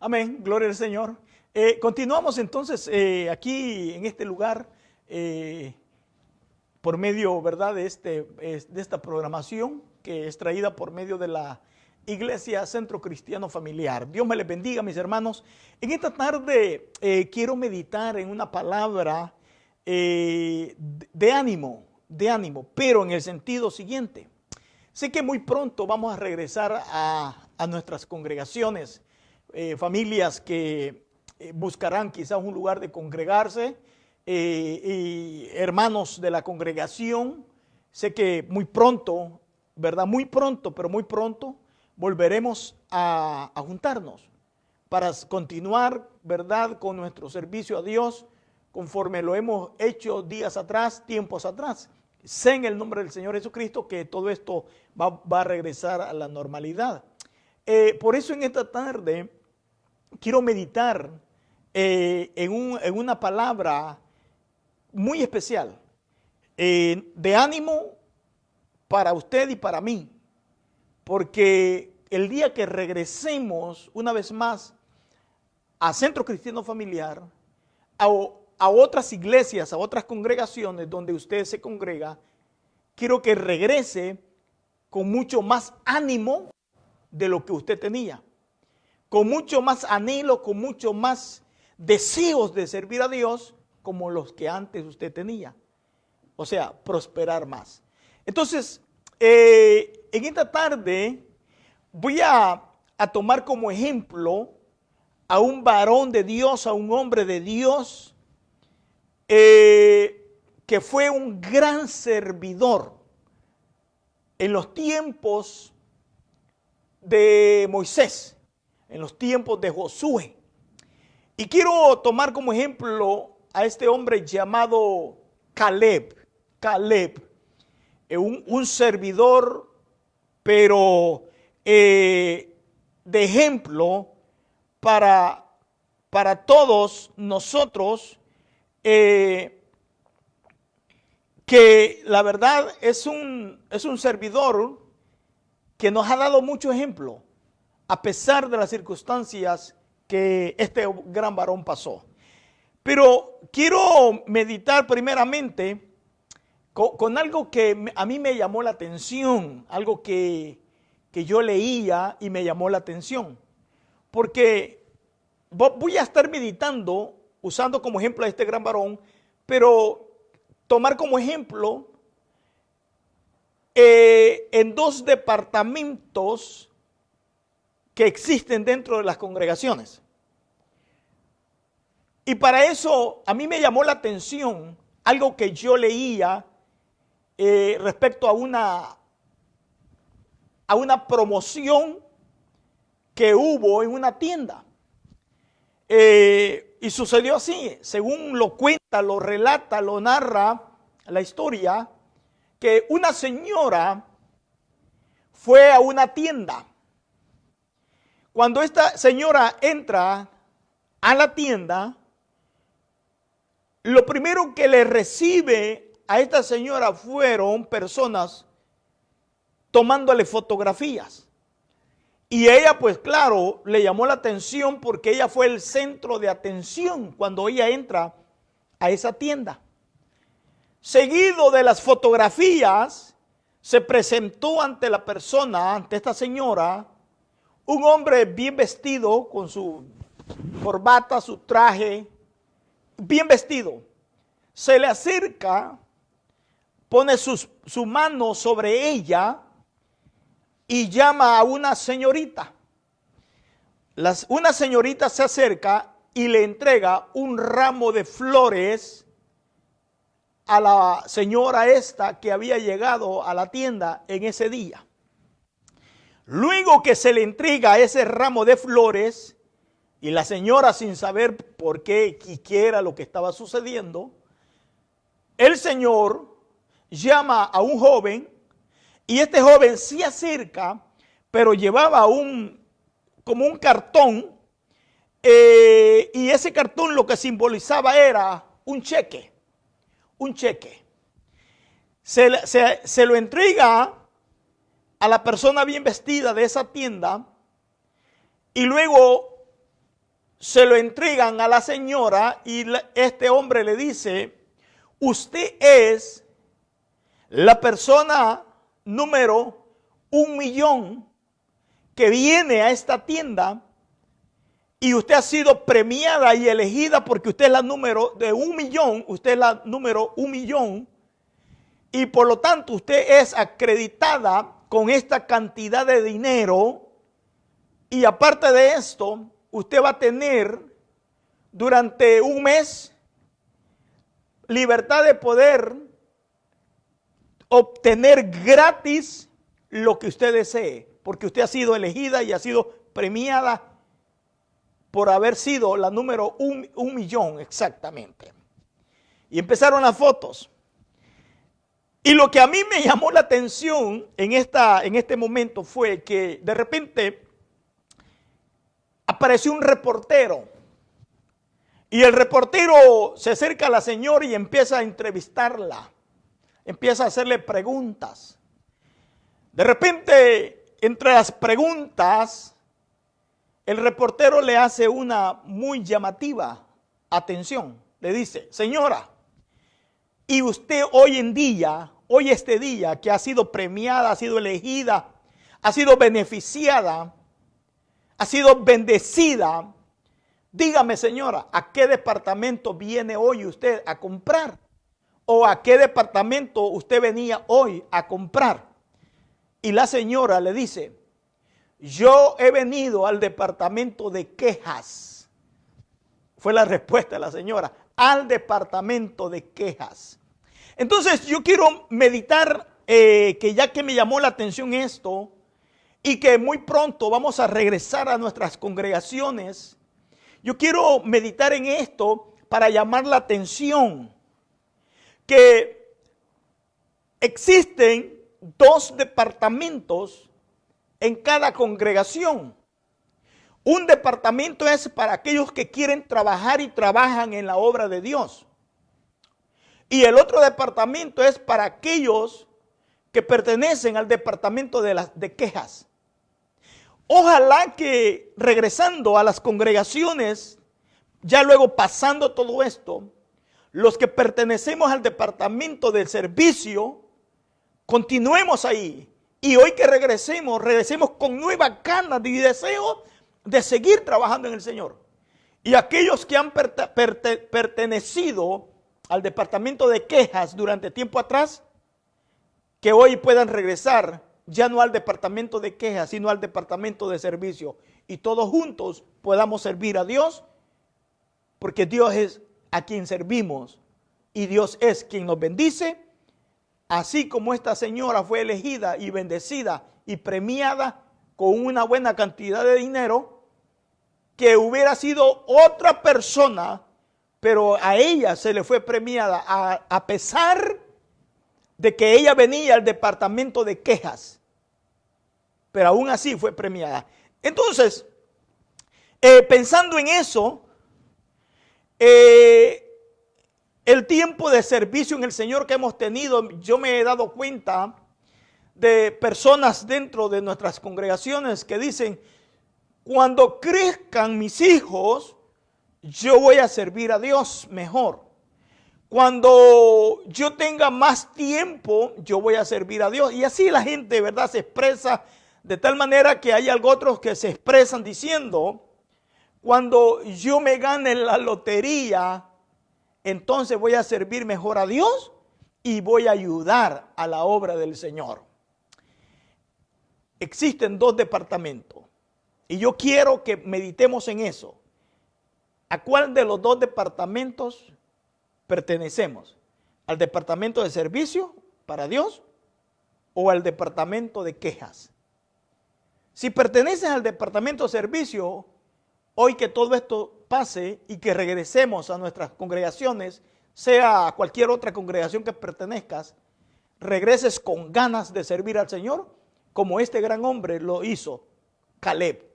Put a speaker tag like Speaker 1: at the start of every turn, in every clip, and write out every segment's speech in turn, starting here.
Speaker 1: Amén, gloria al Señor. Continuamos entonces aquí en este lugar por medio, ¿verdad?, de esta programación que es traída por medio de la Iglesia Centro Cristiano Familiar. Dios me les bendiga, mis hermanos. En esta tarde quiero meditar en una palabra de ánimo, pero en el sentido siguiente. Sé que muy pronto vamos a regresar a nuestras congregaciones, familias que buscarán quizás un lugar de congregarse, y hermanos de la congregación. Sé que muy pronto, ¿verdad? Muy pronto, pero muy pronto volveremos a juntarnos para continuar, ¿verdad?, con nuestro servicio a Dios conforme lo hemos hecho días atrás, tiempos atrás. Sé en el nombre del Señor Jesucristo que todo esto va a regresar a la normalidad. Por eso en esta tarde quiero meditar en una palabra muy especial, de ánimo para usted y para mí, porque el día que regresemos una vez más a Centro Cristiano Familiar, a otras iglesias, a otras congregaciones donde usted se congrega, quiero que regrese con mucho más ánimo de lo que usted tenía, con mucho más anhelo, con mucho más deseos de servir a Dios como los que antes usted tenía. O sea, prosperar más. Entonces, en esta tarde voy a tomar como ejemplo a un varón de Dios, a un hombre de Dios, que fue un gran servidor en los tiempos de Moisés, en los tiempos de Josué. Y quiero tomar como ejemplo a este hombre llamado Caleb, un servidor, pero de ejemplo para todos nosotros, que la verdad es un servidor que nos ha dado mucho ejemplo, a pesar de las circunstancias que este gran varón pasó. Pero quiero meditar primeramente con algo que a mí me llamó la atención, algo que yo leía y me llamó la atención, porque voy a estar meditando usando como ejemplo a este gran varón, pero tomar como ejemplo en dos departamentos que existen dentro de las congregaciones. Y para eso a mí me llamó la atención algo que yo leía respecto a una promoción que hubo en una tienda. Y sucedió así, según lo cuenta, lo relata, lo narra la historia, que una señora fue a una tienda. Cuando esta señora entra a la tienda, lo primero que le recibe a esta señora fueron personas tomándole fotografías. Y ella, pues claro, le llamó la atención porque ella fue el centro de atención cuando ella entra a esa tienda. Seguido de las fotografías, se presentó ante la persona, ante esta señora, un hombre bien vestido, con su corbata, su traje, bien vestido. Se le acerca, pone su mano sobre ella y llama a una señorita. Una señorita se acerca y le entrega un ramo de flores a la señora esta que había llegado a la tienda en ese día. Luego que se le entrega ese ramo de flores, y la señora, sin saber por qué y qué era lo que estaba sucediendo, el Señor llama a un joven, y este joven se acerca, pero llevaba como un cartón, y ese cartón lo que simbolizaba era un cheque. Se lo entrega a la persona bien vestida de esa tienda, y luego se lo entregan a la señora y este hombre le dice, usted es la persona número 1.000.000 que viene a esta tienda y usted ha sido premiada y elegida porque usted es la número de 1.000.000, usted es la número 1.000.000 y por lo tanto usted es acreditada con esta cantidad de dinero y aparte de esto, usted va a tener durante un mes libertad de poder obtener gratis lo que usted desee, porque usted ha sido elegida y ha sido premiada por haber sido la número 1.000.000 exactamente. Y empezaron las fotos. Y lo que a mí me llamó la atención en este momento fue que de repente apareció un reportero. Y el reportero se acerca a la señora y empieza a entrevistarla. Empieza a hacerle preguntas. De repente, entre las preguntas, el reportero le hace una muy llamativa atención. Le dice, señora, y usted hoy este día que ha sido premiada, ha sido elegida, ha sido beneficiada, ha sido bendecida, dígame señora, ¿a qué departamento viene hoy usted a comprar? ¿O a qué departamento usted venía hoy a comprar? Y la señora le dice, yo he venido al departamento de quejas. Fue la respuesta de la señora, al departamento de quejas. Entonces yo quiero meditar, que ya que me llamó la atención esto, y que muy pronto vamos a regresar a nuestras congregaciones, yo quiero meditar en esto para llamar la atención que existen 2 departamentos en cada congregación. Un departamento es para aquellos que quieren trabajar y trabajan en la obra de Dios. Y el otro departamento es para aquellos que pertenecen al departamento de quejas. Ojalá que regresando a las congregaciones, ya luego pasando todo esto, los que pertenecemos al departamento del servicio, continuemos ahí. Y hoy que regresemos con nuevas ganas y deseo de seguir trabajando en el Señor. Y aquellos que han pertenecido al departamento de quejas durante tiempo atrás, que hoy puedan regresar ya no al departamento de quejas, sino al departamento de servicio. Y todos juntos podamos servir a Dios, porque Dios es a quien servimos y Dios es quien nos bendice. Así como esta señora fue elegida y bendecida y premiada con una buena cantidad de dinero, que hubiera sido otra persona, pero a ella se le fue premiada a pesar de que ella venía al departamento de quejas. Pero aún así fue premiada. Entonces, pensando en eso, el tiempo de servicio en el Señor que hemos tenido, yo me he dado cuenta de personas dentro de nuestras congregaciones que dicen, cuando crezcan mis hijos, yo voy a servir a Dios mejor. Cuando yo tenga más tiempo, yo voy a servir a Dios. Y así la gente, ¿verdad?, se expresa de tal manera que hay algo otros que se expresan diciendo, cuando yo me gane la lotería, entonces voy a servir mejor a Dios y voy a ayudar a la obra del Señor. Existen 2 departamentos y yo quiero que meditemos en eso. ¿A cuál de los 2 departamentos pertenecemos? ¿Al departamento de servicio para Dios o al departamento de quejas? Si perteneces al departamento de servicio, hoy que todo esto pase y que regresemos a nuestras congregaciones, sea a cualquier otra congregación que pertenezcas, regreses con ganas de servir al Señor, como este gran hombre lo hizo, Caleb.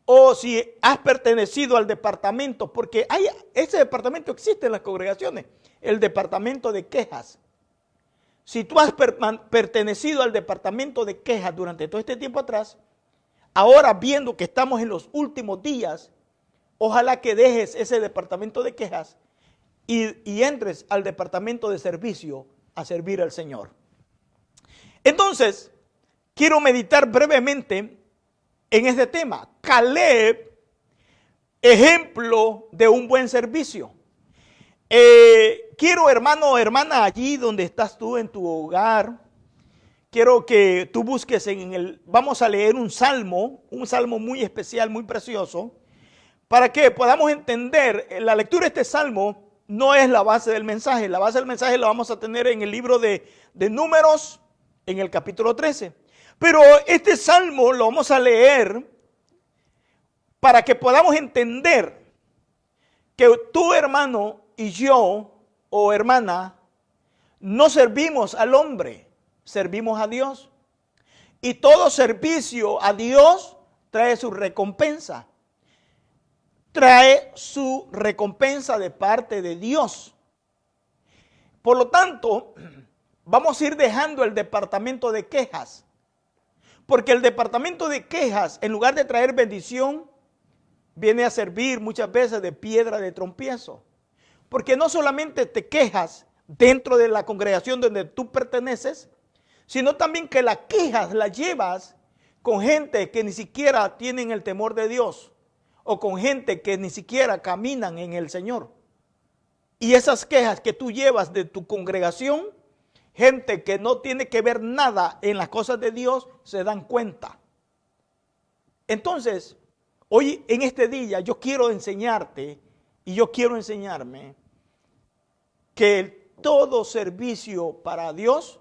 Speaker 1: O si has pertenecido al departamento, porque ese departamento existe en las congregaciones, el departamento de quejas. Si tú has pertenecido al departamento de quejas durante todo este tiempo atrás, ahora viendo que estamos en los últimos días, ojalá que dejes ese departamento de quejas y entres al departamento de servicio a servir al Señor. Entonces, quiero meditar brevemente en este tema. Caleb, ejemplo de un buen servicio. Quiero, hermano o hermana, allí donde estás tú en tu hogar, quiero que tú busques vamos a leer un salmo muy especial, muy precioso, para que podamos entender. La lectura de este salmo no es la base del mensaje. La base del mensaje la vamos a tener en el libro de Números, en el capítulo 13. Pero este salmo lo vamos a leer para que podamos entender que tú, hermano, y yo, o hermana, no servimos al hombre, servimos a Dios. Y todo servicio a Dios trae su recompensa. Trae su recompensa de parte de Dios. Por lo tanto, vamos a ir dejando el departamento de quejas. Porque el departamento de quejas, en lugar de traer bendición, viene a servir muchas veces de piedra de tropiezo. Porque no solamente te quejas dentro de la congregación donde tú perteneces, sino también que las quejas las llevas con gente que ni siquiera tienen el temor de Dios, o con gente que ni siquiera caminan en el Señor. Y esas quejas que tú llevas de tu congregación, gente que no tiene que ver nada en las cosas de Dios, se dan cuenta. Entonces, hoy en este día yo quiero enseñarte y yo quiero enseñarme que todo servicio para Dios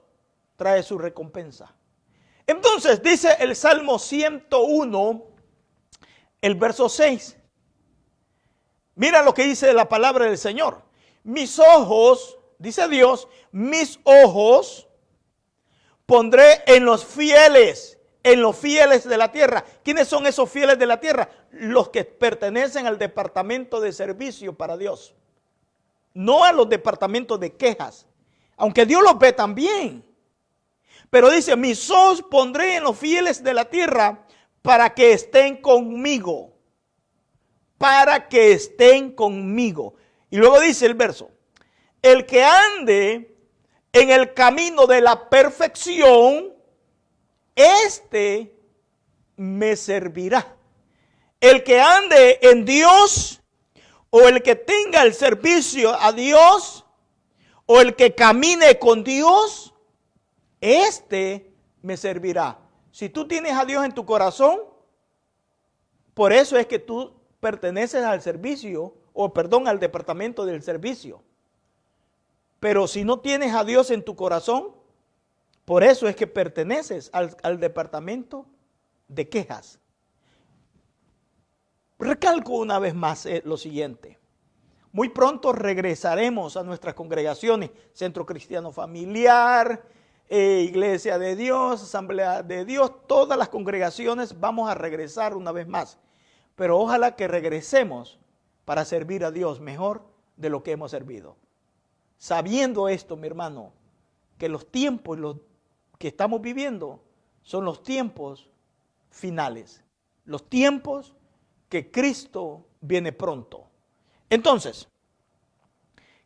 Speaker 1: trae su recompensa. Entonces dice el Salmo 101, el verso 6. Mira lo que dice la palabra del Señor. Mis ojos, dice Dios, mis ojos pondré en los fieles de la tierra. ¿Quiénes son esos fieles de la tierra? Los que pertenecen al departamento de servicio para Dios. No a los departamentos de quejas, aunque Dios los ve también. Pero dice, mis ojos pondré en los fieles de la tierra para que estén conmigo. Para que estén conmigo. Y luego dice el verso, el que ande en el camino de la perfección, este me servirá. El que ande en Dios, o el que tenga el servicio a Dios, o el que camine con Dios, este me servirá. Si tú tienes a Dios en tu corazón, por eso es que tú perteneces al servicio, al departamento del servicio. Pero si no tienes a Dios en tu corazón, por eso es que perteneces al departamento de quejas. Recalco una vez más lo siguiente. Muy pronto regresaremos a nuestras congregaciones, Centro Cristiano Familiar, Iglesia de Dios, Asamblea de Dios, todas las congregaciones vamos a regresar una vez más. Pero ojalá que regresemos para servir a Dios mejor de lo que hemos servido. Sabiendo esto, mi hermano, que los tiempos que estamos viviendo son los tiempos finales, los tiempos que Cristo viene pronto. Entonces,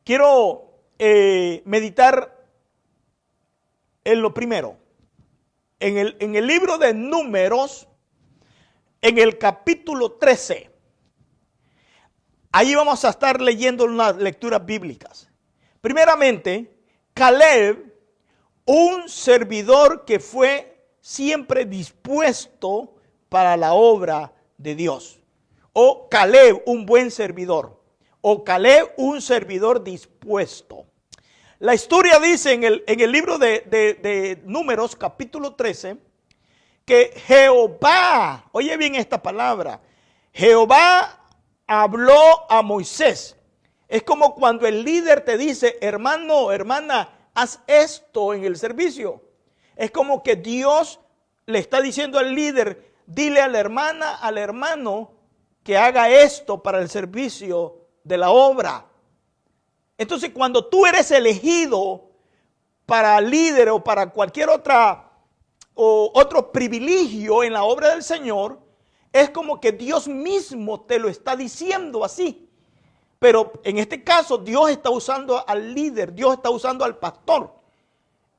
Speaker 1: quiero meditar en lo primero. En el libro de Números, en el capítulo 13, ahí vamos a estar leyendo unas lecturas bíblicas. Primeramente, Caleb, un servidor que fue siempre dispuesto para la obra de Dios. O Caleb, un buen servidor. O Caleb, un servidor dispuesto. La historia dice en el libro de Números, capítulo 13, que Jehová, oye bien esta palabra, Jehová habló a Moisés. Es como cuando el líder te dice, hermano, hermana, haz esto en el servicio. Es como que Dios le está diciendo al líder, dile a la hermana, al hermano, que haga esto para el servicio de la obra. Entonces, cuando tú eres elegido para líder o para cualquier otro privilegio en la obra del Señor, es como que Dios mismo te lo está diciendo así. Pero en este caso Dios está usando al líder, Dios está usando al pastor.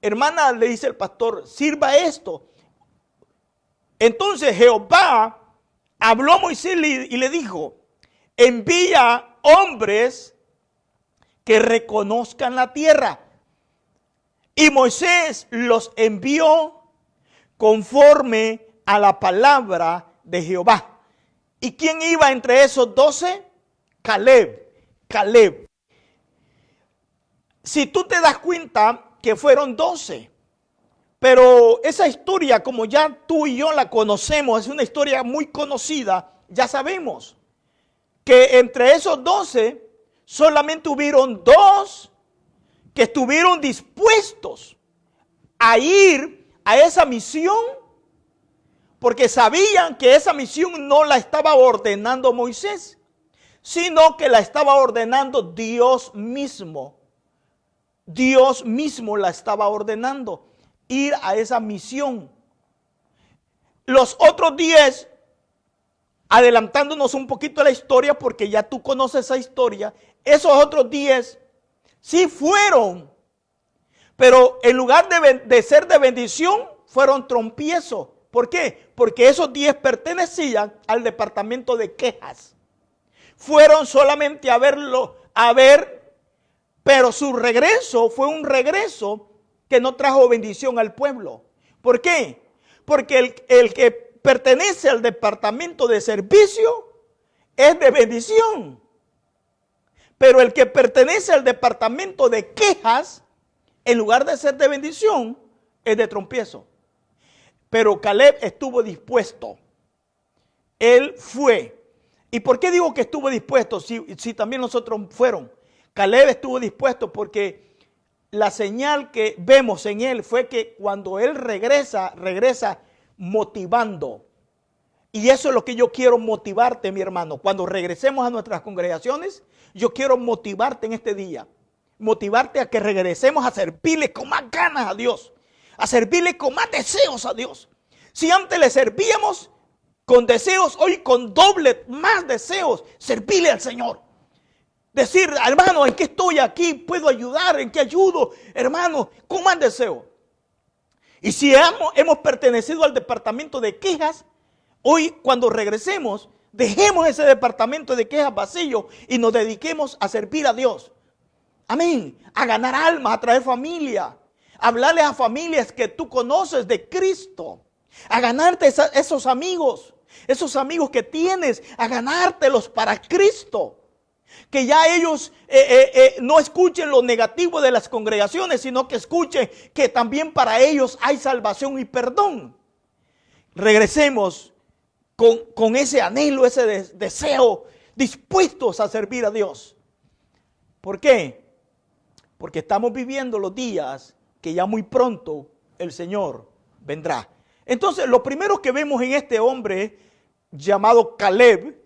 Speaker 1: Hermana, le dice el pastor, sirva esto. Entonces Jehová habló a Moisés y le dijo, envía hombres que reconozcan la tierra. Y Moisés los envió conforme a la palabra de Jehová. ¿Y quién iba entre esos 12? Caleb. Si tú te das cuenta que fueron 12, pero esa historia, como ya tú y yo la conocemos, es una historia muy conocida, ya sabemos que entre esos 12 solamente hubieron 2 que estuvieron dispuestos a ir a esa misión, porque sabían que esa misión no la estaba ordenando Moisés, sino que la estaba ordenando Dios mismo. Dios mismo la estaba ordenando, ir a esa misión. Los otros 10, adelantándonos un poquito a la historia, porque ya tú conoces esa historia, esos otros 10 sí fueron, pero en lugar de ser de bendición, fueron trompiezo. ¿Por qué? Porque esos 10 pertenecían al departamento de quejas. Fueron solamente a ver, pero su regreso fue un regreso que no trajo bendición al pueblo. ¿Por qué? Porque el que pertenece al departamento de servicio es de bendición. Pero el que pertenece al departamento de quejas, en lugar de ser de bendición, es de trompiezo. Pero Caleb estuvo dispuesto. Él fue. ¿Y por qué digo que estuvo dispuesto? Si también nosotros fueron. Caleb estuvo dispuesto porque la señal que vemos en él fue que cuando él regresa motivando. Y eso es lo que yo quiero motivarte, mi hermano. Cuando regresemos a nuestras congregaciones, yo quiero motivarte en este día. Motivarte a que regresemos a servirle con más ganas a Dios. A servirle con más deseos a Dios. Si antes le servíamos con deseos, hoy con doble más deseos, servirle al Señor. Decir, hermano, ¿en qué estoy aquí? ¿Puedo ayudar? ¿En qué ayudo? Hermano, con más deseo. Y si hemos pertenecido al departamento de quejas, hoy cuando regresemos, dejemos ese departamento de quejas vacío y nos dediquemos a servir a Dios. Amén. A ganar almas, a traer familia. A hablarles a familias que tú conoces de Cristo. A ganarte esos amigos que tienes, a ganártelos para Cristo. Que ya ellos no escuchen lo negativo de las congregaciones, sino que escuchen que también para ellos hay salvación y perdón. Regresemos con ese anhelo, ese deseo, dispuestos a servir a Dios. ¿Por qué? Porque estamos viviendo los días que ya muy pronto el Señor vendrá. Entonces, lo primero que vemos en este hombre llamado Caleb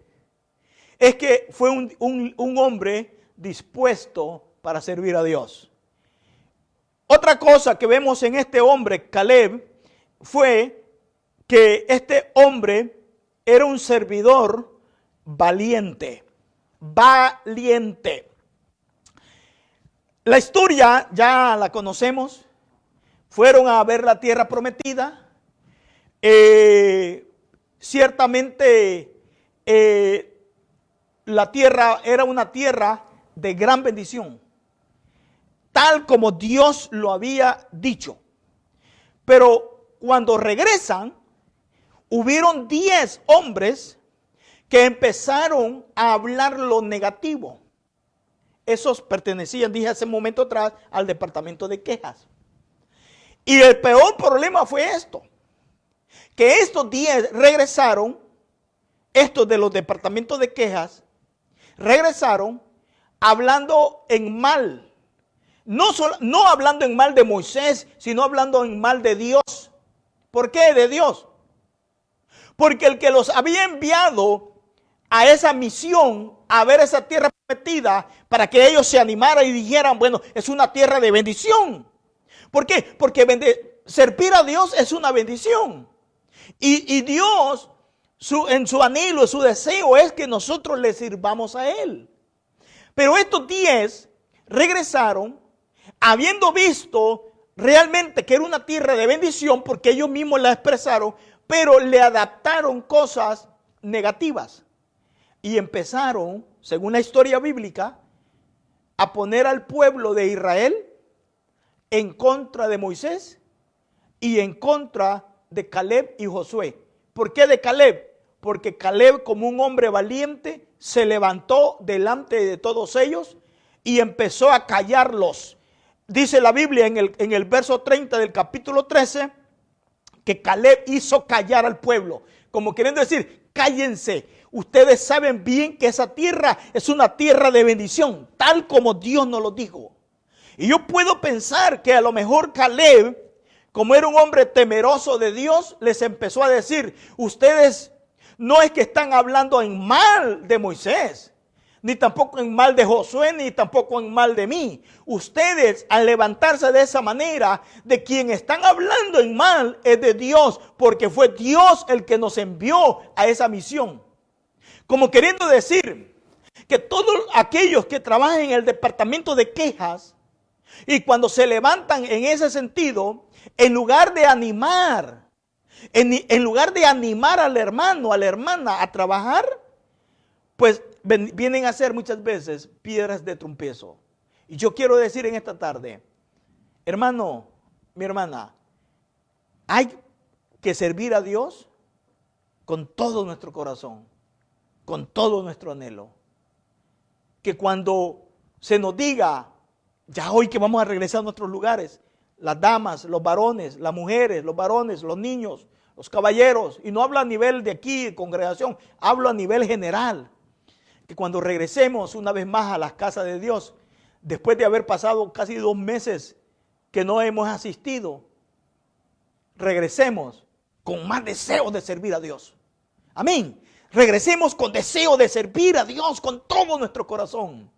Speaker 1: es que fue un hombre dispuesto para servir a Dios. Otra cosa que vemos en este hombre, Caleb, fue que este hombre era un servidor valiente. Valiente. La historia ya la conocemos. Fueron a ver la tierra prometida. Ciertamente la tierra era una tierra de gran bendición, tal como Dios lo había dicho. Pero cuando regresan, hubieron 10 hombres que empezaron a hablar lo negativo. Esos pertenecían, dije hace un momento atrás, al departamento de quejas. Y el peor problema fue esto, que estos 10 regresaron, estos de los departamentos de quejas, regresaron hablando en mal. No hablando en mal de Moisés, sino hablando en mal de Dios. ¿Por qué de Dios? Porque el que los había enviado a esa misión, a ver esa tierra prometida, para que ellos se animaran y dijeran, bueno, es una tierra de bendición. ¿Por qué? Porque servir a Dios es una bendición. Y Dios en su anhelo, su deseo es que nosotros le sirvamos a Él. Pero estos 10 regresaron habiendo visto realmente que era una tierra de bendición, porque ellos mismos la expresaron, pero le adaptaron cosas negativas. Y empezaron, según la historia bíblica, a poner al pueblo de Israel en contra de Moisés y en contra de Caleb y Josué. ¿Por qué de Caleb? Porque Caleb, como un hombre valiente, se levantó delante de todos ellos y empezó a callarlos. Dice la Biblia en el verso 30 del capítulo 13 que Caleb hizo callar al pueblo, como queriendo decir, cállense. Ustedes saben bien que esa tierra es una tierra de bendición, tal como Dios nos lo dijo. Y yo puedo pensar que a lo mejor Caleb, como era un hombre temeroso de Dios, les empezó a decir, ustedes no es que están hablando en mal de Moisés, ni tampoco en mal de Josué, ni tampoco en mal de mí. Ustedes, al levantarse de esa manera, de quien están hablando en mal es de Dios, porque fue Dios el que nos envió a esa misión. Como queriendo decir que todos aquellos que trabajan en el departamento de quejas y cuando se levantan en ese sentido, en lugar de animar, en lugar de animar al hermano, a la hermana a trabajar, pues vienen a ser muchas veces piedras de tropiezo. Y yo quiero decir en esta tarde, hermano, mi hermana, hay que servir a Dios con todo nuestro corazón, con todo nuestro anhelo. Que cuando se nos diga, ya hoy que vamos a regresar a nuestros lugares, las damas, los varones, las mujeres, los varones, los niños, los caballeros, y no hablo a nivel de aquí, congregación, hablo a nivel general, que cuando regresemos una vez más a las casas de Dios, después de haber pasado casi 2 meses que no hemos asistido, regresemos con más deseo de servir a Dios. Amén. Regresemos con deseo de servir a Dios con todo nuestro corazón.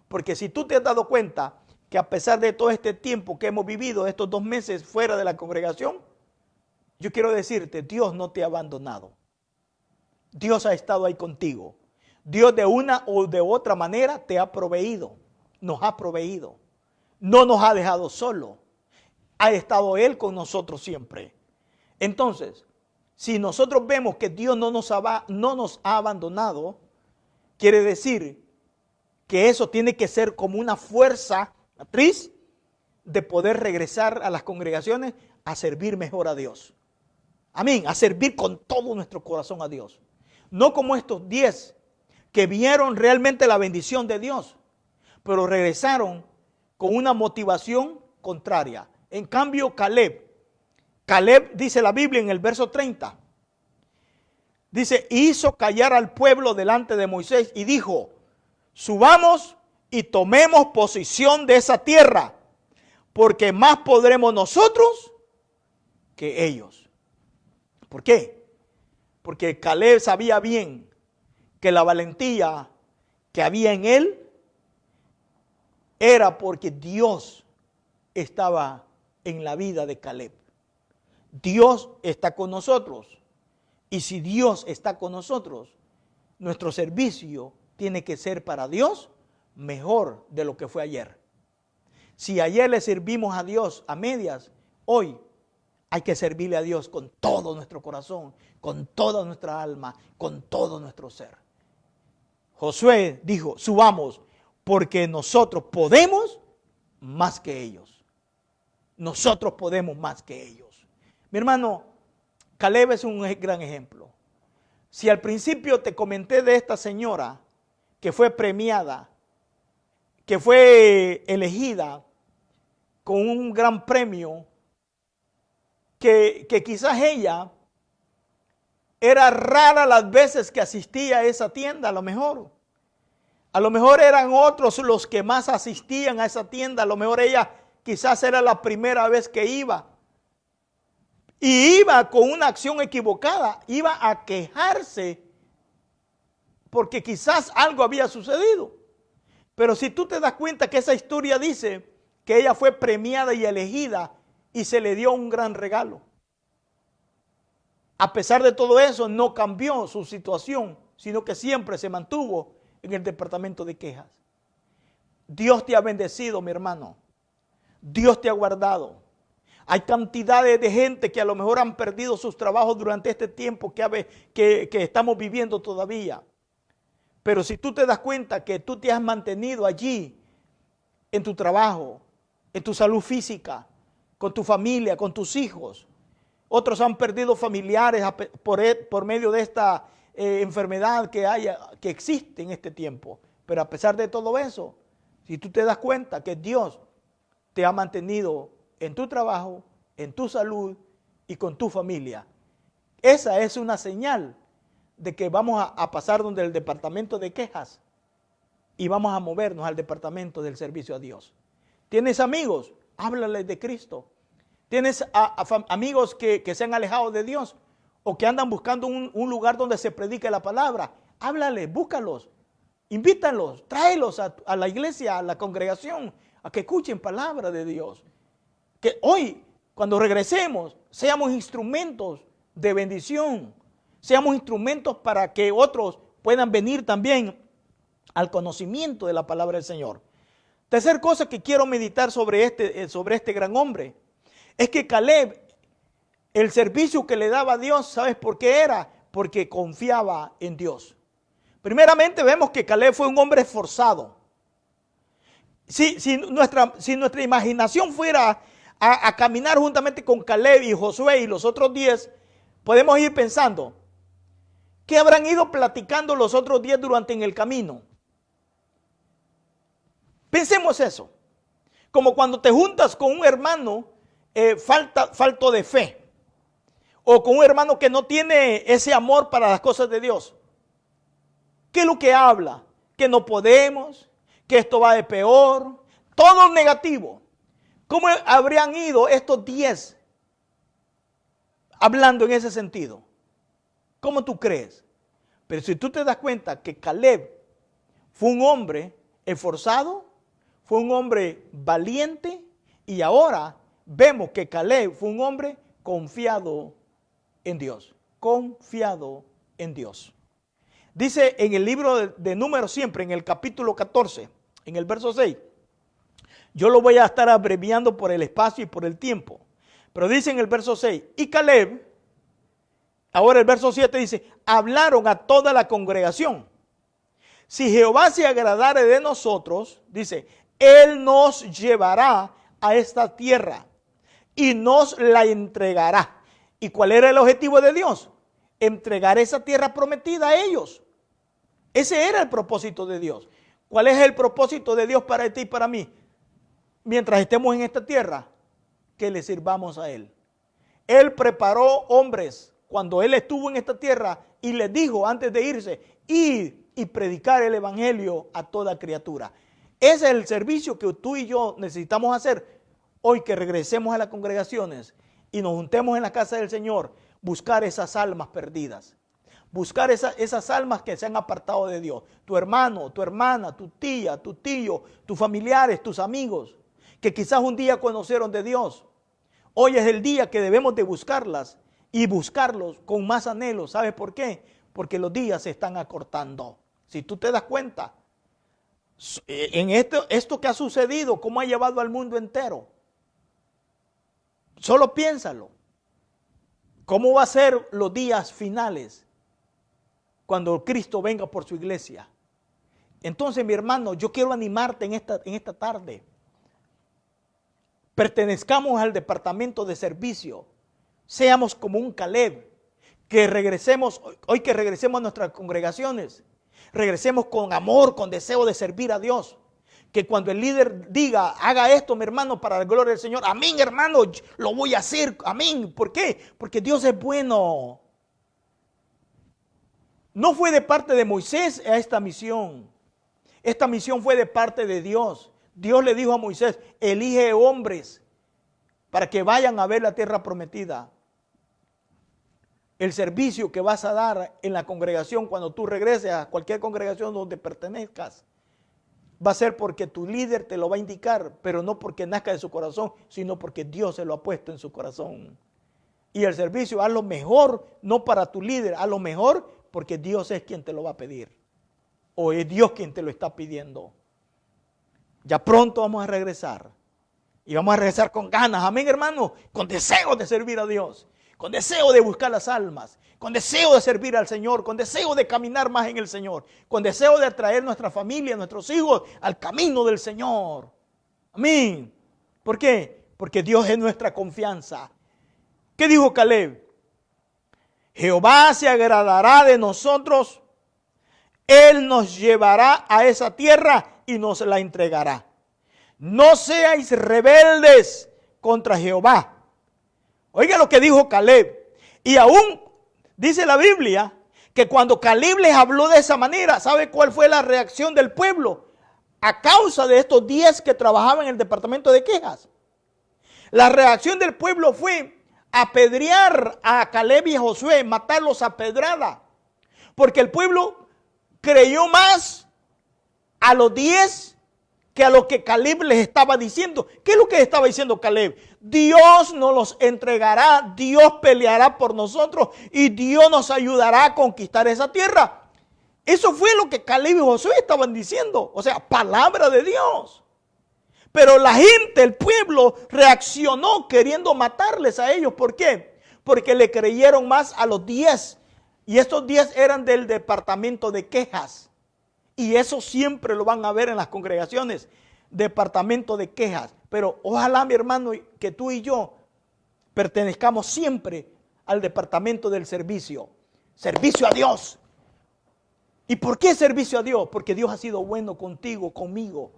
Speaker 1: Porque si tú te has dado cuenta que a pesar de todo este tiempo que hemos vivido, estos 2 meses fuera de la congregación, yo quiero decirte, Dios no te ha abandonado. Dios ha estado ahí contigo. Dios de una o de otra manera te ha proveído, nos ha proveído. No nos ha dejado solo. Ha estado Él con nosotros siempre. Entonces, si nosotros vemos que Dios no nos ha abandonado, quiere decir que eso tiene que ser como una fuerza matriz de poder regresar a las congregaciones a servir mejor a Dios. Amén, a servir con todo nuestro corazón a Dios. No como estos 10 que vieron realmente la bendición de Dios, pero regresaron con una motivación contraria. En cambio, Caleb dice la Biblia en el verso 30, dice, hizo callar al pueblo delante de Moisés y dijo, subamos y tomemos posesión de esa tierra, porque más podremos nosotros que ellos. ¿Por qué? Porque Caleb sabía bien que la valentía que había en él era porque Dios estaba en la vida de Caleb. Dios está con nosotros. Y si Dios está con nosotros, nuestro servicio tiene que ser para Dios mejor de lo que fue ayer. Si ayer le servimos a Dios a medias, hoy hay que servirle a Dios con todo nuestro corazón, con toda nuestra alma, con todo nuestro ser. Josué dijo, subamos, porque nosotros podemos más que ellos. Nosotros podemos más que ellos. Mi hermano, Caleb es un gran ejemplo. Si al principio te comenté de esta señora que fue premiada, que fue elegida con un gran premio, que quizás ella era rara las veces que asistía a esa tienda, a lo mejor. A lo mejor eran otros los que más asistían a esa tienda, a lo mejor ella quizás era la primera vez que iba. Y iba con una acción equivocada, iba a quejarse porque quizás algo había sucedido. Pero si tú te das cuenta que esa historia dice que ella fue premiada y elegida y se le dio un gran regalo. a pesar de todo eso, no cambió su situación, sino que siempre se mantuvo en el departamento de quejas. Dios te ha bendecido, mi hermano. Dios te ha guardado. Hay cantidades de gente que a lo mejor han perdido sus trabajos durante este tiempo que estamos viviendo todavía. Pero si tú te das cuenta que tú te has mantenido allí, en tu trabajo, en tu salud física, con tu familia, con tus hijos. Otros han perdido familiares por medio de esta enfermedad que existe en este tiempo. Pero a pesar de todo eso, si tú te das cuenta que Dios te ha mantenido en tu trabajo, en tu salud y con tu familia, esa es una señal de que vamos a pasar donde el departamento de quejas y vamos a movernos al departamento del servicio a Dios. ¿Tienes amigos? Háblales de Cristo. ¿Tienes amigos que se han alejado de Dios o que andan buscando un lugar donde se predique la palabra? Háblales, búscalos, invítalos, tráelos a la iglesia, a la congregación, a que escuchen palabra de Dios. Que hoy, cuando regresemos, seamos instrumentos de bendición, seamos instrumentos para que otros puedan venir también al conocimiento de la palabra del Señor. Tercer cosa que quiero meditar sobre este gran hombre, es que Caleb, el servicio que le daba a Dios, ¿sabes por qué era? Porque confiaba en Dios. Primeramente vemos que Caleb fue un hombre esforzado. Si nuestra imaginación fuera a caminar juntamente con Caleb y Josué y los otros 10, podemos ir pensando, ¿qué habrán ido platicando los otros 10 durante en el camino? Pensemos eso. Como cuando te juntas con un hermano falto de fe, o con un hermano que no tiene ese amor para las cosas de Dios. ¿Qué es lo que habla? Que no podemos, que esto va de peor, todo negativo. ¿Cómo habrían ido estos 10 hablando en ese sentido? ¿Cómo tú crees? Pero si tú te das cuenta que Caleb fue un hombre esforzado, fue un hombre valiente, y ahora vemos que Caleb fue un hombre confiado en Dios. Confiado en Dios. Dice en el libro de Números, siempre en el capítulo 14, en el verso 6. Yo lo voy a estar abreviando por el espacio y por el tiempo. Pero dice en el verso 6, y Caleb, ahora el verso 7 dice, hablaron a toda la congregación. Si Jehová se agradare de nosotros, dice, Él nos llevará a esta tierra y nos la entregará. ¿Y cuál era el objetivo de Dios? Entregar esa tierra prometida a ellos. Ese era el propósito de Dios. ¿Cuál es el propósito de Dios para ti y para mí? Mientras estemos en esta tierra, que le sirvamos a Él. Él preparó hombres cuando Él estuvo en esta tierra y les dijo antes de irse, id y predicar el evangelio a toda criatura. Ese es el servicio que tú y yo necesitamos hacer hoy que regresemos a las congregaciones y nos juntemos en la casa del Señor, buscar esas almas perdidas, buscar esas almas que se han apartado de Dios. Tu hermano, tu hermana, tu tía, tu tío, tus familiares, tus amigos, que quizás un día conocieron de Dios. Hoy es el día que debemos de buscarlas y buscarlos con más anhelo. ¿Sabes por qué? Porque los días se están acortando. Si tú te das cuenta, en esto que ha sucedido, cómo ha llevado al mundo entero. Solo piénsalo. ¿Cómo va a ser los días finales cuando Cristo venga por su iglesia? Entonces, mi hermano, yo quiero animarte en esta tarde. Pertenezcamos al departamento de servicio. Seamos como un Caleb. Hoy que regresemos a nuestras congregaciones, regresemos con amor, con deseo de servir a Dios. Que cuando el líder diga, haga esto, mi hermano, para la gloria del Señor. Amén, hermano, lo voy a hacer. Amén. ¿Por qué? Porque Dios es bueno. No fue de parte de Moisés a esta misión. Esta misión fue de parte de Dios. Dios le dijo a Moisés, elige hombres para que vayan a ver la tierra prometida. El servicio que vas a dar en la congregación cuando tú regreses a cualquier congregación donde pertenezcas, va a ser porque tu líder te lo va a indicar, pero no porque nazca de su corazón, sino porque Dios se lo ha puesto en su corazón. y el servicio, haz lo mejor, no para tu líder, haz lo mejor porque Dios es quien te lo va a pedir. O es Dios quien te lo está pidiendo. Ya pronto vamos a regresar. Y vamos a regresar con ganas, amén, hermano, con deseo de servir a Dios, con deseo de buscar las almas, con deseo de servir al Señor, con deseo de caminar más en el Señor, con deseo de atraer nuestra familia, nuestros hijos al camino del Señor. Amén. ¿Por qué? Porque Dios es nuestra confianza. ¿Qué dijo Caleb? Jehová se agradará de nosotros, Él nos llevará a esa tierra y nos la entregará. No seáis rebeldes contra Jehová. Oiga lo que dijo Caleb. Y aún dice la Biblia que cuando Caleb les habló de esa manera, ¿sabe cuál fue la reacción del pueblo? A causa de estos 10 que trabajaban en el departamento de quejas. La reacción del pueblo fue apedrear a Caleb y a Josué, matarlos a pedrada. Porque el pueblo creyó más a los 10 que a lo que Caleb les estaba diciendo. ¿Qué es lo que estaba diciendo Caleb? Dios nos los entregará, Dios peleará por nosotros y Dios nos ayudará a conquistar esa tierra. Eso fue lo que Caleb y Josué estaban diciendo. O sea, palabra de Dios. Pero la gente, el pueblo, reaccionó queriendo matarles a ellos. ¿Por qué? Porque le creyeron más a los 10. Y estos 10 eran del departamento de quejas. Y eso siempre lo van a ver en las congregaciones. Departamento de quejas. Pero ojalá, mi hermano, que tú y yo pertenezcamos siempre al departamento del servicio. Servicio a Dios. ¿Y por qué servicio a Dios? Porque Dios ha sido bueno contigo, conmigo.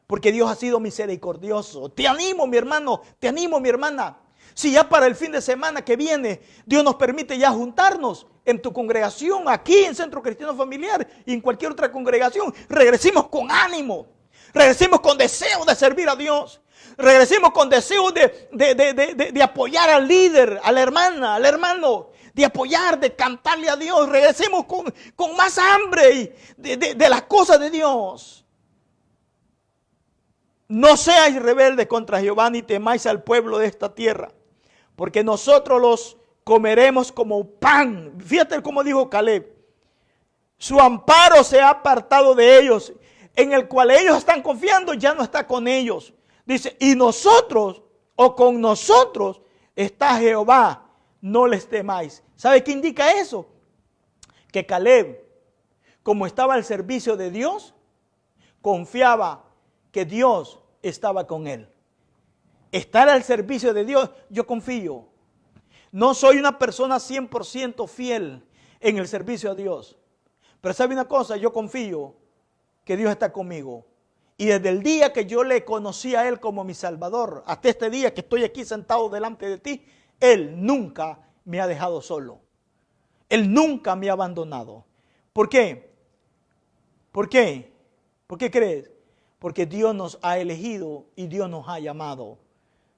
Speaker 1: Porque Dios ha sido misericordioso. Te animo, mi hermano, te animo, mi hermana. Si ya para el fin de semana que viene, Dios nos permite ya juntarnos en tu congregación, aquí en Centro Cristiano Familiar y en cualquier otra congregación, regresemos con ánimo. Regresemos con deseo de servir a Dios. Regresemos con deseo de apoyar al líder, a la hermana, al hermano. De apoyar, de cantarle a Dios. Regresemos con más hambre de las cosas de Dios. No seáis rebeldes contra Jehová ni temáis al pueblo de esta tierra, porque nosotros los comeremos como pan. Fíjate cómo dijo Caleb. Su amparo se ha apartado de ellos, en el cual ellos están confiando, ya no está con ellos. Dice, y nosotros, o con nosotros, está Jehová, no les temáis. ¿Sabe qué indica eso? Que Caleb, como estaba al servicio de Dios, confiaba que Dios estaba con él. Estar al servicio de Dios, yo confío. No soy una persona 100% fiel en el servicio a Dios. Pero sabe una cosa, yo confío que Dios está conmigo. Y desde el día que yo le conocí a Él como mi Salvador, hasta este día que estoy aquí sentado delante de ti, Él nunca me ha dejado solo. Él nunca me ha abandonado. ¿Por qué? ¿Por qué? ¿Por qué crees? Porque Dios nos ha elegido y Dios nos ha llamado.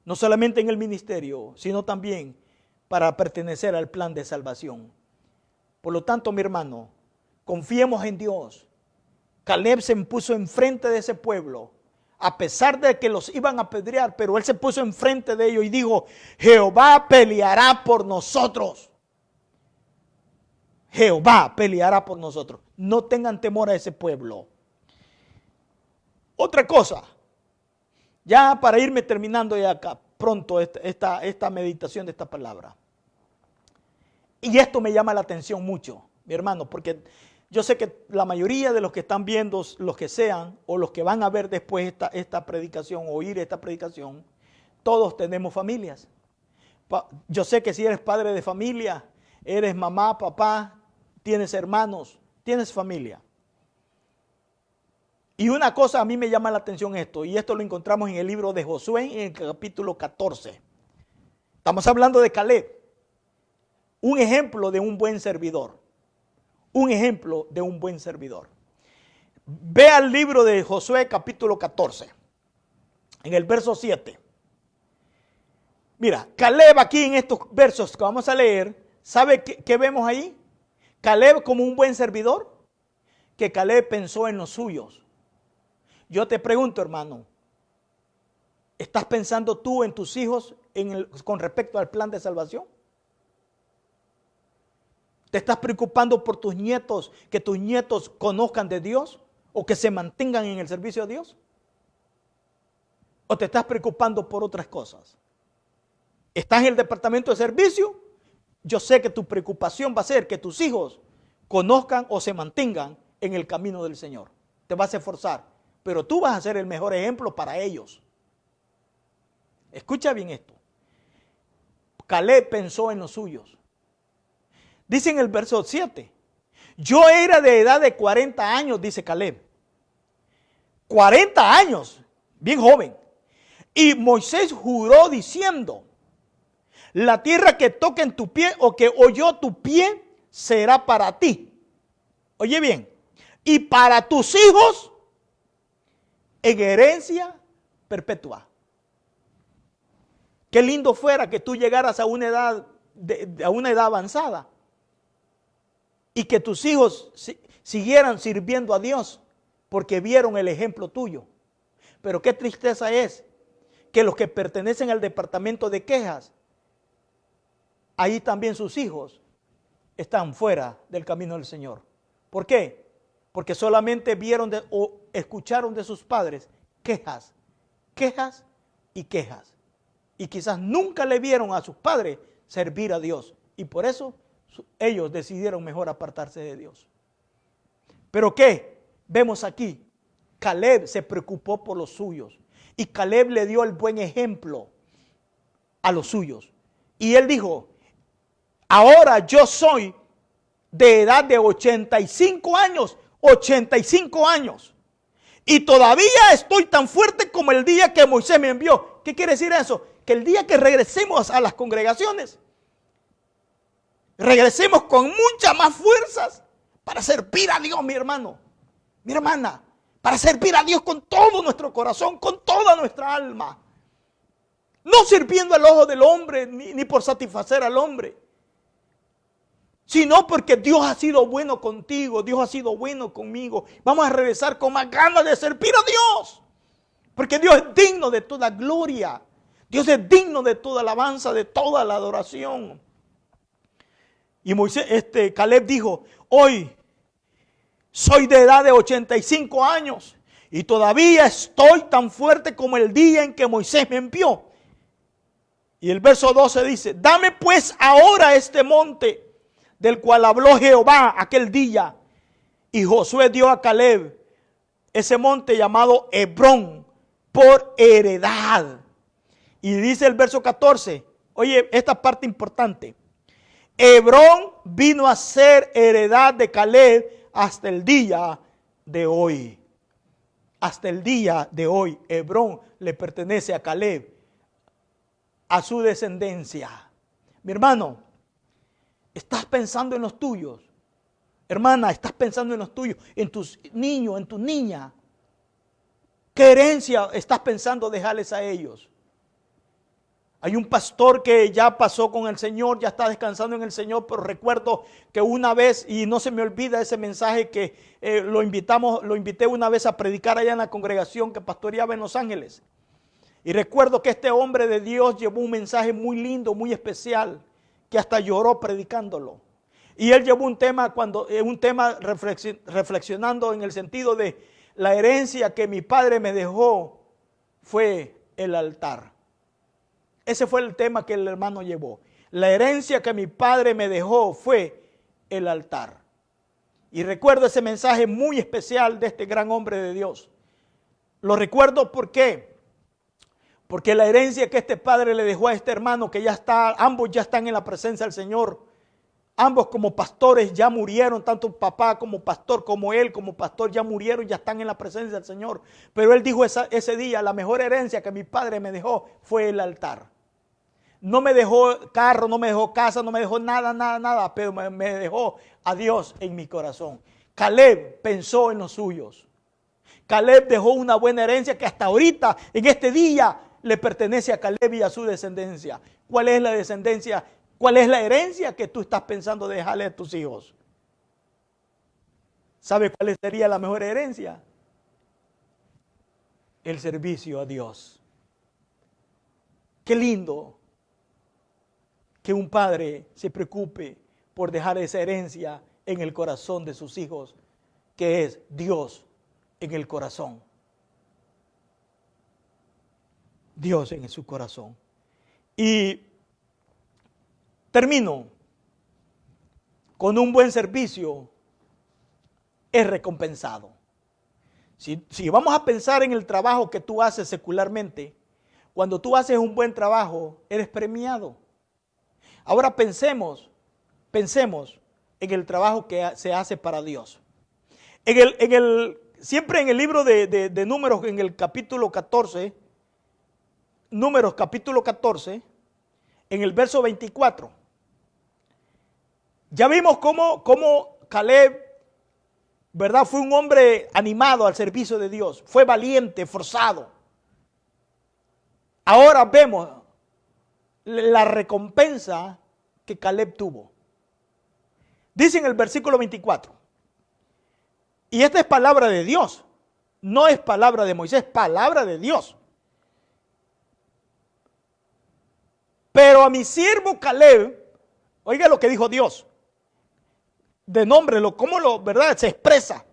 Speaker 1: No solamente en el ministerio, sino también para pertenecer al plan de salvación. Por lo tanto, mi hermano, confiemos en Dios. Caleb se puso enfrente de ese pueblo, a pesar de que los iban a apedrear, pero él se puso enfrente de ellos y dijo, Jehová peleará por nosotros. Jehová peleará por nosotros. No tengan temor a ese pueblo. Otra cosa, ya para irme terminando ya acá pronto esta meditación de esta palabra. Y esto me llama la atención mucho, mi hermano, porque yo sé que la mayoría de los que están viendo, los que sean, o los que van a ver después esta predicación, oír esta predicación, todos tenemos familias. Yo sé que si eres padre de familia, eres mamá, papá, tienes hermanos, tienes familia. Y una cosa a mí me llama la atención esto, y esto lo encontramos en el libro de Josué, en el capítulo 14. Estamos hablando de Caleb, un ejemplo de un buen servidor. Un ejemplo de un buen servidor. Ve al libro de Josué, capítulo 14, en el verso 7. Mira, Caleb aquí en estos versos que vamos a leer, ¿sabe qué vemos ahí? Caleb como un buen servidor, que Caleb pensó en los suyos. Yo te pregunto, hermano, ¿estás pensando tú en tus hijos con respecto al plan de salvación? ¿Te estás preocupando por tus nietos, que tus nietos conozcan de Dios o que se mantengan en el servicio de Dios? ¿O te estás preocupando por otras cosas? ¿Estás en el departamento de servicio? Yo sé que tu preocupación va a ser que tus hijos conozcan o se mantengan en el camino del Señor. Te vas a esforzar, pero tú vas a ser el mejor ejemplo para ellos. Escucha bien esto. Caleb pensó en los suyos. Dice en el verso 7, yo era de edad de 40 años, dice Caleb. 40 años, bien joven. Y Moisés juró diciendo, la tierra que toque en tu pie o que oyó tu pie será para ti. Oye bien, y para tus hijos en herencia perpetua. Qué lindo fuera que tú llegaras a una edad, a una edad avanzada y que tus hijos siguieran sirviendo a Dios porque vieron el ejemplo tuyo. Pero qué tristeza es que los que pertenecen al departamento de quejas, ahí también sus hijos están fuera del camino del Señor. ¿Por qué? Porque solamente vieron o escucharon de sus padres quejas, quejas y quejas. Y quizás nunca le vieron a sus padres servir a Dios. Y por eso ellos decidieron mejor apartarse de Dios. ¿Pero qué? Vemos aquí, Caleb se preocupó por los suyos. Y Caleb le dio el buen ejemplo a los suyos. Y él dijo, ahora yo soy de edad de 85 años, 85 años. Y todavía estoy tan fuerte como el día que Moisés me envió. ¿Qué quiere decir eso? Que el día que regresemos a las congregaciones, regresemos con muchas más fuerzas para servir a Dios, mi hermano, mi hermana, para servir a Dios con todo nuestro corazón, con toda nuestra alma. No sirviendo al ojo del hombre, ni por satisfacer al hombre, sino porque Dios ha sido bueno contigo, Dios ha sido bueno conmigo. Vamos a regresar con más ganas de servir a Dios, porque Dios es digno de toda gloria. Dios es digno de toda alabanza, de toda la adoración. Y Caleb dijo, hoy soy de edad de 85 años y todavía estoy tan fuerte como el día en que Moisés me envió. Y el verso 12 dice, dame pues ahora este monte del cual habló Jehová aquel día. Y Josué dio a Caleb ese monte llamado Hebrón por heredad. Y dice el verso 14, oye, esta parte importante. Hebrón vino a ser heredad de Caleb hasta el día de hoy. Hasta el día de hoy, Hebrón le pertenece a Caleb, a su descendencia. Mi hermano, ¿estás pensando en los tuyos? Hermana, ¿estás pensando en los tuyos? En tus niños, en tu niña. ¿Qué herencia estás pensando dejarles a ellos? Hay un pastor que ya pasó con el Señor, ya está descansando en el Señor, pero recuerdo que una vez, y no se me olvida ese mensaje que lo invité una vez a predicar allá en la congregación que pastoreaba en Los Ángeles. Y recuerdo que este hombre de Dios llevó un mensaje muy lindo, muy especial, que hasta lloró predicándolo. Y él llevó un tema reflexionando en el sentido de la herencia que mi padre me dejó fue el altar. Ese fue el tema que el hermano llevó. La herencia que mi padre me dejó fue el altar. Y recuerdo ese mensaje muy especial de este gran hombre de Dios. Lo recuerdo porque la herencia que este padre le dejó a este hermano, que ambos ya están en la presencia del Señor. Ambos como pastores ya murieron, tanto papá como pastor, como él como pastor ya murieron, ya están en la presencia del Señor. Pero él dijo ese día, la mejor herencia que mi padre me dejó fue el altar. No me dejó carro, no me dejó casa, no me dejó nada, pero me dejó a Dios en mi corazón. Caleb pensó en los suyos. Caleb dejó una buena herencia que hasta ahorita, en este día, le pertenece a Caleb y a su descendencia. ¿Cuál es la descendencia? ¿Cuál es la herencia que tú estás pensando dejarle a tus hijos? ¿Sabe cuál sería la mejor herencia? El servicio a Dios. Qué lindo que un padre se preocupe por dejar esa herencia en el corazón de sus hijos, que es Dios en el corazón. Dios en su corazón. Y termino con un buen servicio es recompensado. Si vamos a pensar en el trabajo que tú haces secularmente, cuando tú haces un buen trabajo, eres premiado. Ahora pensemos en el trabajo que se hace para Dios. Siempre en el libro de Números, en el capítulo 14, Números capítulo 14, en el verso 24, ya vimos cómo Caleb, ¿verdad?, fue un hombre animado al servicio de Dios, fue valiente, forzado. Ahora vemos la recompensa que Caleb tuvo. Dice en el versículo 24, y esta es palabra de Dios, no es palabra de Moisés, es palabra de Dios. Pero a mi siervo Caleb, oiga lo que dijo Dios, de nombre, ¿verdad?, se expresa.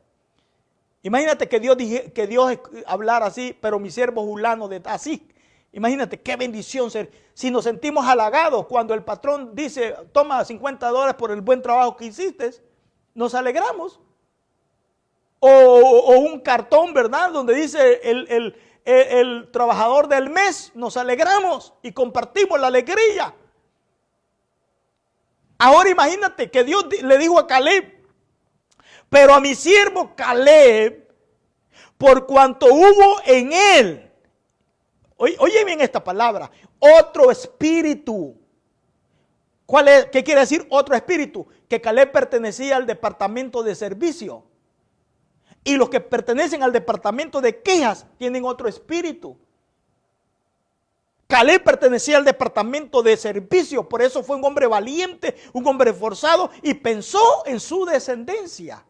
Speaker 1: Imagínate que Dios hablara así, pero mi siervo Julano así. Imagínate qué bendición ser. Si nos sentimos halagados cuando el patrón dice, toma $50 por el buen trabajo que hiciste, nos alegramos. O un cartón, ¿verdad?, donde dice el trabajador del mes, nos alegramos y compartimos la alegría. Ahora imagínate que Dios le dijo a Caleb, pero a mi siervo Caleb, por cuanto hubo en él, oye bien esta palabra, otro espíritu. ¿Qué quiere decir otro espíritu? Que Caleb pertenecía al departamento de servicio. Y los que pertenecen al departamento de quejas tienen otro espíritu. Caleb pertenecía al departamento de servicio, por eso fue un hombre valiente, un hombre forzado y pensó en su descendencia.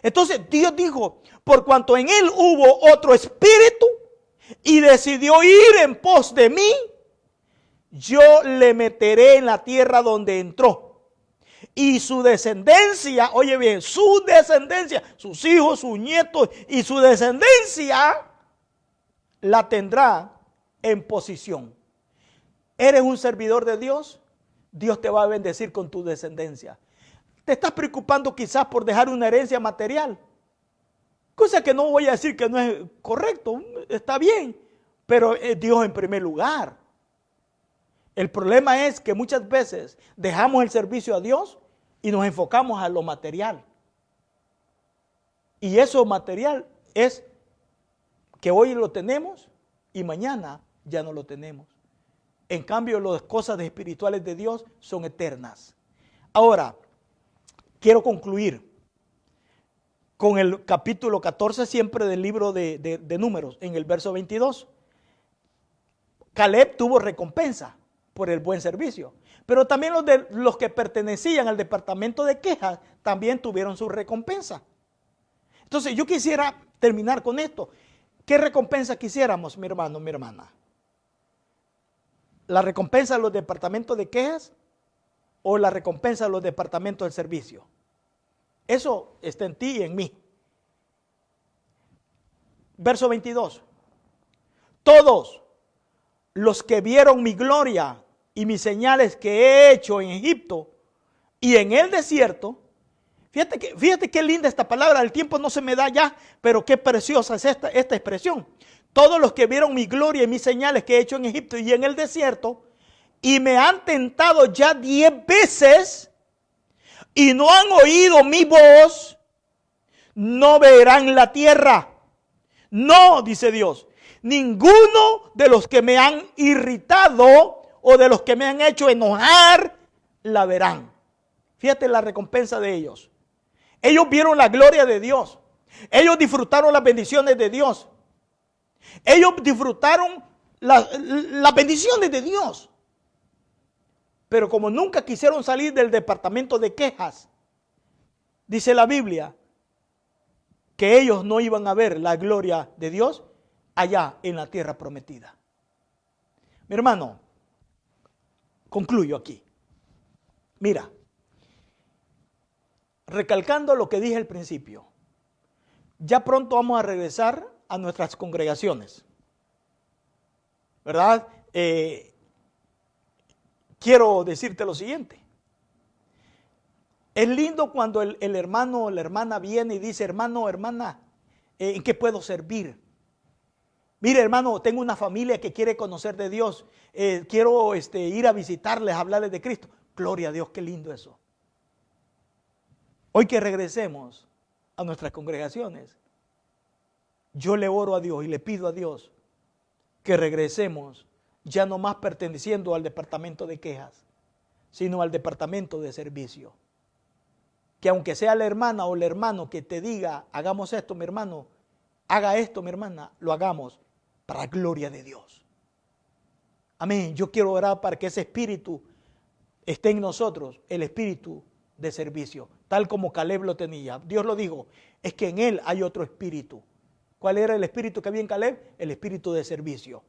Speaker 1: Entonces Dios dijo, por cuanto en él hubo otro espíritu y decidió ir en pos de mí, yo le meteré en la tierra donde entró. Y su descendencia, oye bien, su descendencia, sus hijos, sus nietos y su descendencia la tendrá en posición. ¿Eres un servidor de Dios? Dios te va a bendecir con tu descendencia. Te estás preocupando quizás por dejar una herencia material. Cosa que no voy a decir que no es correcto, está bien, pero es Dios en primer lugar. El problema es que muchas veces dejamos el servicio a Dios y nos enfocamos a lo material. Y eso material es que hoy lo tenemos y mañana ya no lo tenemos. En cambio, las cosas espirituales de Dios son eternas. Ahora, quiero concluir con el capítulo 14 siempre del libro de Números, en el verso 22. Caleb tuvo recompensa por el buen servicio, pero también los que pertenecían al departamento de quejas también tuvieron su recompensa. Entonces yo quisiera terminar con esto. ¿Qué recompensa quisiéramos, mi hermano, mi hermana? ¿La recompensa de los departamentos de quejas o la recompensa de los departamentos del servicio? Eso está en ti y en mí. Verso 22. Todos los que vieron mi gloria y mis señales que he hecho en Egipto y en el desierto. Fíjate qué linda esta palabra, el tiempo no se me da ya, pero qué preciosa es esta expresión. Todos los que vieron mi gloria y mis señales que he hecho en Egipto y en el desierto, y me han tentado ya 10 veces, y no han oído mi voz, no verán la tierra. No, dice Dios, ninguno de los que me han irritado o de los que me han hecho enojar, la verán. Fíjate la recompensa de ellos. Ellos vieron la gloria de Dios. Ellos disfrutaron las bendiciones de Dios. Ellos disfrutaron las bendiciones de Dios. Pero como nunca quisieron salir del departamento de quejas, dice la Biblia, que ellos no iban a ver la gloria de Dios allá en la tierra prometida. Mi hermano, concluyo aquí. Mira, recalcando lo que dije al principio, ya pronto vamos a regresar a nuestras congregaciones, ¿verdad? Quiero decirte lo siguiente. Es lindo cuando el hermano o la hermana viene y dice, hermano o hermana, ¿en qué puedo servir? Mire, hermano, tengo una familia que quiere conocer de Dios. Quiero ir a visitarles, hablarles de Cristo. Gloria a Dios, qué lindo eso. Hoy que regresemos a nuestras congregaciones, yo le oro a Dios y le pido a Dios que regresemos ya no más perteneciendo al departamento de quejas, sino al departamento de servicio. Que aunque sea la hermana o el hermano que te diga, hagamos esto, mi hermano, haga esto, mi hermana, lo hagamos para la gloria de Dios. Amén. Yo quiero orar para que ese espíritu esté en nosotros, el espíritu de servicio, tal como Caleb lo tenía. Dios lo dijo, es que en él hay otro espíritu. ¿Cuál era el espíritu que había en Caleb? El espíritu de servicio.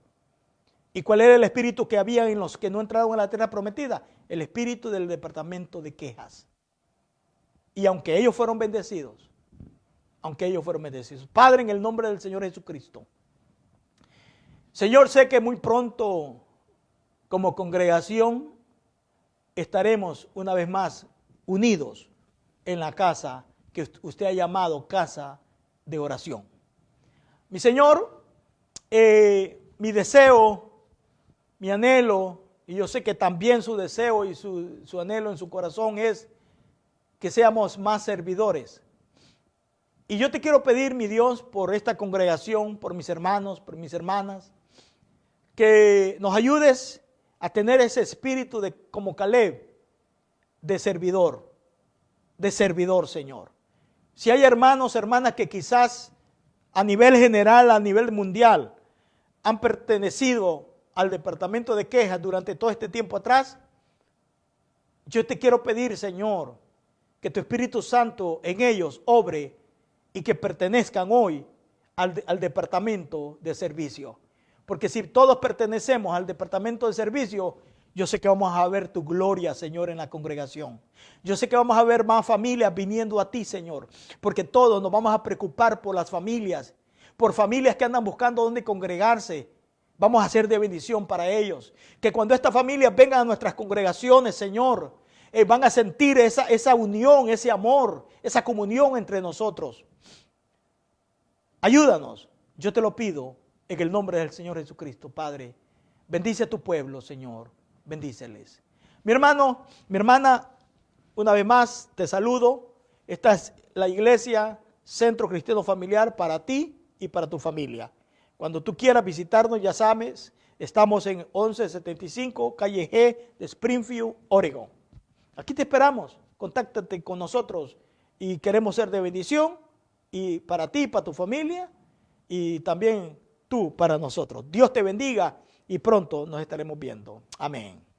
Speaker 1: ¿Y cuál era el espíritu que había en los que no entraron a la tierra prometida? El espíritu del departamento de quejas. Y aunque ellos fueron bendecidos, Padre, en el nombre del Señor Jesucristo, Señor, sé que muy pronto como congregación estaremos una vez más unidos en la casa que usted ha llamado casa de oración. Mi Señor, mi deseo, mi anhelo, y yo sé que también su deseo y su anhelo en su corazón es que seamos más servidores. Y yo te quiero pedir, mi Dios, por esta congregación, por mis hermanos, por mis hermanas, que nos ayudes a tener ese espíritu de, como Caleb, de servidor, Señor. Si hay hermanos, hermanas que quizás a nivel general, a nivel mundial, han pertenecido al departamento de quejas durante todo este tiempo atrás, yo te quiero pedir, Señor, que tu Espíritu Santo en ellos obre y que pertenezcan hoy al departamento de servicio. Porque si todos pertenecemos al departamento de servicio, yo sé que vamos a ver tu gloria, Señor, en la congregación. Yo sé que vamos a ver más familias viniendo a ti, Señor, porque todos nos vamos a preocupar por las familias, por familias que andan buscando dónde congregarse. Vamos a ser de bendición para ellos. Que cuando estas familias vengan a nuestras congregaciones, Señor, van a sentir esa unión, ese amor, esa comunión entre nosotros. Ayúdanos, yo te lo pido en el nombre del Señor Jesucristo, Padre. Bendice a tu pueblo, Señor, bendíceles. Mi hermano, mi hermana, una vez más te saludo. Esta es la iglesia Centro Cristiano Familiar para ti y para tu familia. Cuando tú quieras visitarnos, ya sabes, estamos en 1175 calle G de Springfield, Oregon. Aquí te esperamos, contáctate con nosotros y queremos ser de bendición y para ti, para tu familia y también tú para nosotros. Dios te bendiga y pronto nos estaremos viendo. Amén.